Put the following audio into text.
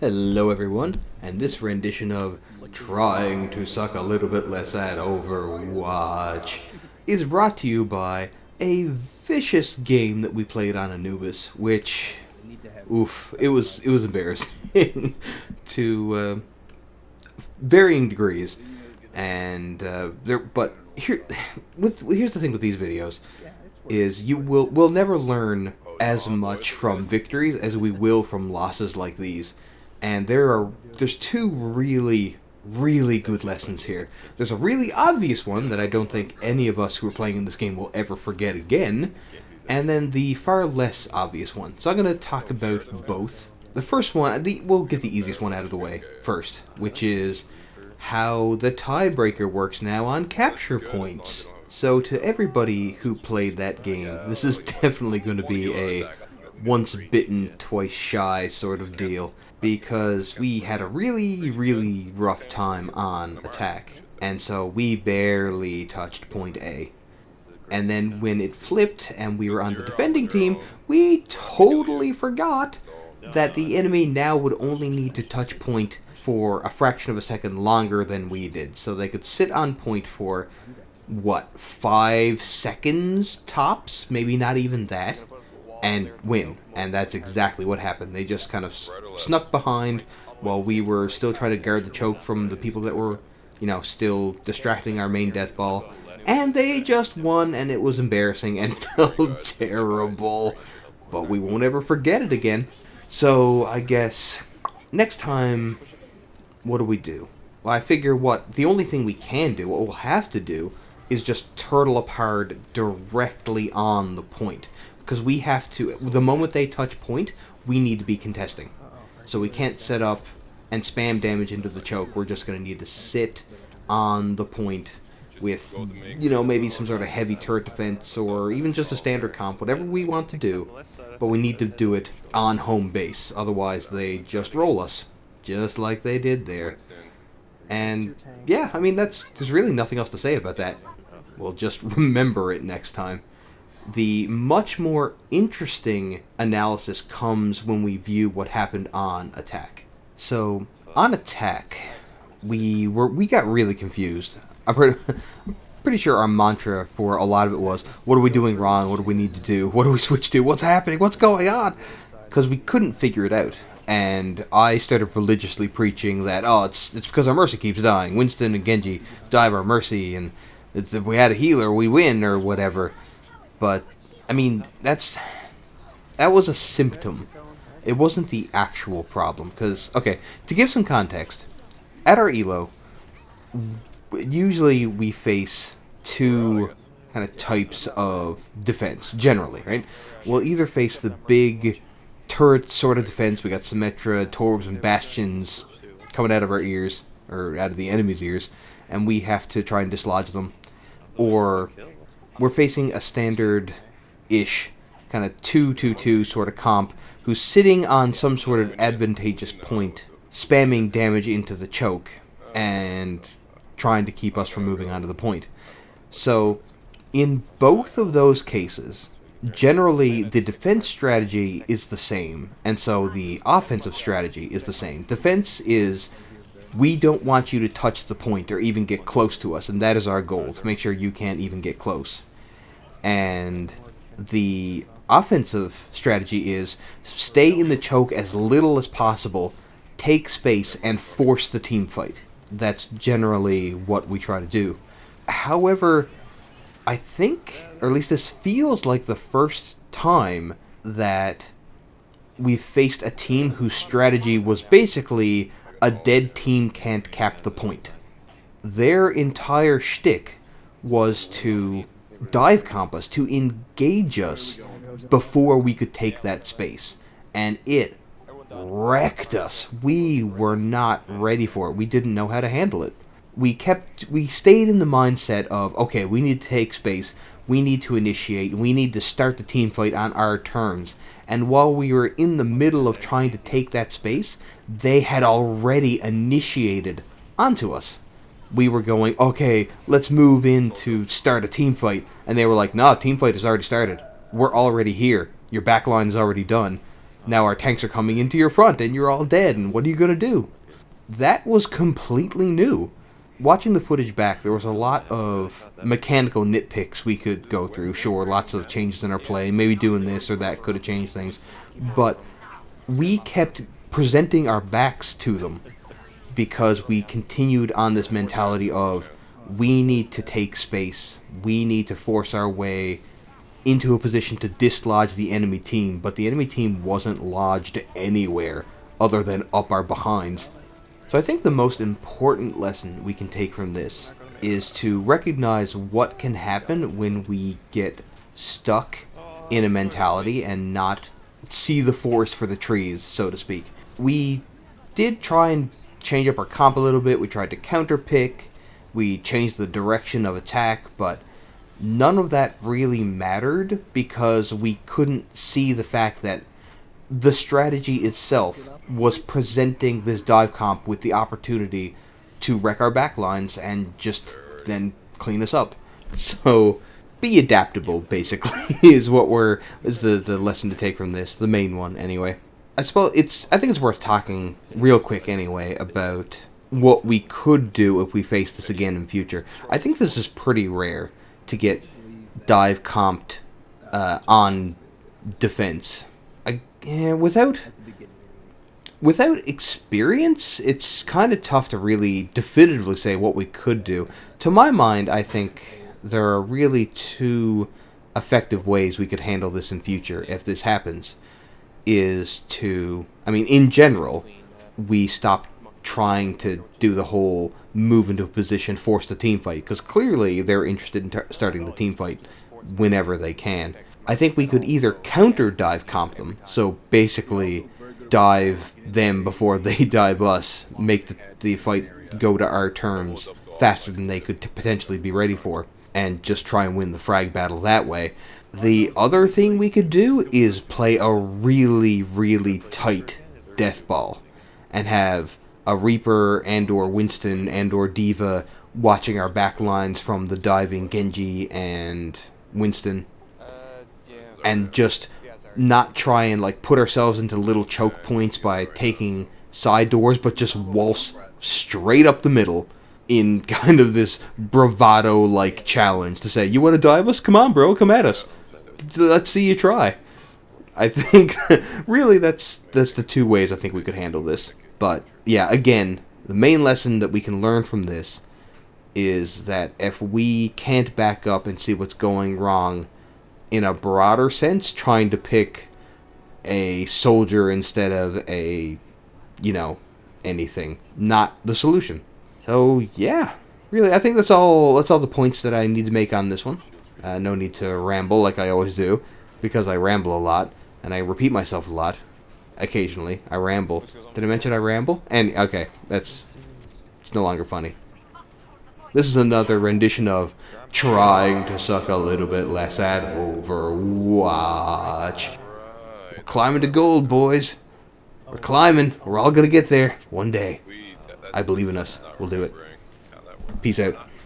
Hello everyone, and this rendition of Trying to Suck a Little Bit Less at Overwatch is brought to you by a vicious game that we played on Anubis, which, it was embarrassing to varying degrees, and but here's the thing with these videos is we'll never learn as much from victories as we will from losses like these. And there's two really good lessons here. There's a really obvious one that I don't think any of us who are playing in this game will ever forget again, and then the far less obvious one. So I'm going to talk about both. The first one, we'll get the easiest one out of the way first, which is how the tiebreaker works now on capture points. So to everybody who played that game, this is definitely going to be a once bitten, twice shy sort of deal, because we had a really rough time on attack, and so we barely touched point A. And then when it flipped and we were on the defending team, we totally forgot that the enemy now would only need to touch point for a fraction of a second longer than we did. So they could sit on point for, 5 seconds tops? Maybe not even that. And win. And that's exactly what happened. They just kind of snuck behind while we were still trying to guard the choke from the people that were, still distracting our main death ball. And they just won, and it was embarrassing and felt terrible. But we won't ever forget it again. So I guess next time, what do? Well, I figure the only thing we can do, what we'll have to do, is just turtle apart directly on the point. Because we have to, the moment they touch point, we need to be contesting. So we can't set up and spam damage into the choke. We're just going to need to sit on the point with, maybe some sort of heavy turret defense or even just a standard comp, whatever we want to do. But we need to do it on home base. Otherwise, they just roll us, just like they did there. And, yeah, there's really nothing else to say about that. We'll just remember it next time. The much more interesting analysis comes when we view what happened on attack. So, on attack, we got really confused. I'm pretty sure our mantra for a lot of it was, what are we doing wrong? What do we need to do? What do we switch to? What's happening? What's going on? Because we couldn't figure it out. And I started religiously preaching that, it's because our Mercy keeps dying. Winston and Genji die of our Mercy, and if we had a healer, we win, or whatever. But, that was a symptom. It wasn't the actual problem. Because, okay, to give some context, at our ELO, usually we face two kind of types of defense, generally, right? We'll either face the big turret sort of defense. We got Symmetra, Torbs, and Bastions coming out of our ears, or out of the enemy's ears, and we have to try and dislodge them. Or we're facing a standard-ish kind of 2-2-2 sort of comp who's sitting on some sort of advantageous point, spamming damage into the choke and trying to keep us from moving onto the point. So, in both of those cases, generally the defense strategy is the same, and so the offensive strategy is the same. Defense is, we don't want you to touch the point or even get close to us, and that is our goal, to make sure you can't even get close. And the offensive strategy is, stay in the choke as little as possible, take space, and force the team fight. That's generally what we try to do. However, I think, or at least this feels like the first time that we've faced a team whose strategy was basically a dead team can't cap the point. Their entire shtick was to dive comp us, to engage us before we could take that space. And it wrecked us. We were not ready for it. We didn't know how to handle it. We stayed in the mindset of, okay, we need to take space, we need to initiate, we need to start the team fight on our terms. And while we were in the middle of trying to take that space, they had already initiated onto us. We were going, okay, let's move in to start a team fight. And they were like, no, team fight has already started. We're already here. Your backline is already done. Now our tanks are coming into your front and you're all dead, and what are you going to do? That was completely new. Watching the footage back, there was a lot of mechanical nitpicks we could go through. Sure, lots of changes in our play, maybe doing this or that could have changed things, but we kept presenting our backs to them because we continued on this mentality of we need to take space, we need to force our way into a position to dislodge the enemy team, but the enemy team wasn't lodged anywhere other than up our behinds. So I think the most important lesson we can take from this is to recognize what can happen when we get stuck in a mentality and not see the forest for the trees, so to speak. We did try and change up our comp a little bit. We tried to counterpick. We changed the direction of attack, but none of that really mattered because we couldn't see the fact that the strategy itself was presenting this dive comp with the opportunity to wreck our backlines and just then clean us up. So be adaptable, basically, is the lesson to take from this, the main one anyway. I think it's worth talking real quick anyway about what we could do if we face this again in future. I think this is pretty rare to get dive comped on defense. Without experience, it's kind of tough to really definitively say what we could do. To my mind, I think there are really two effective ways we could handle this in future if this happens. In general, we stop trying to do the whole move into a position, force the team fight, because clearly they're interested in starting the team fight whenever they can. I think we could either counter dive comp them, so basically dive them before they dive us, make the fight go to our terms faster than they could potentially be ready for, and just try and win the frag battle that way. The other thing we could do is play a really, really tight death ball and have a Reaper and or Winston and or Diva watching our back lines from the diving Genji and Winston, and just not try and put ourselves into little choke points by taking side doors, but just waltz straight up the middle in kind of this bravado-like challenge to say, you want to dive us? Come on, bro, come at us. Let's see you try. I think, really, that's the two ways I think we could handle this. But, yeah, again, the main lesson that we can learn from this is that if we can't back up and see what's going wrong in a broader sense, trying to pick a soldier instead of anything, not the solution. So, yeah, really, I think that's all the points that I need to make on this one. No need to ramble like I always do, because I ramble a lot, and I repeat myself a lot. Occasionally, I ramble. Did I mention I ramble? And, okay, it's no longer funny. This is another rendition of trying to suck a little bit less at Overwatch. We're climbing to gold, boys. We're climbing. We're all gonna get there one day. I believe in us. We'll do it. Peace out.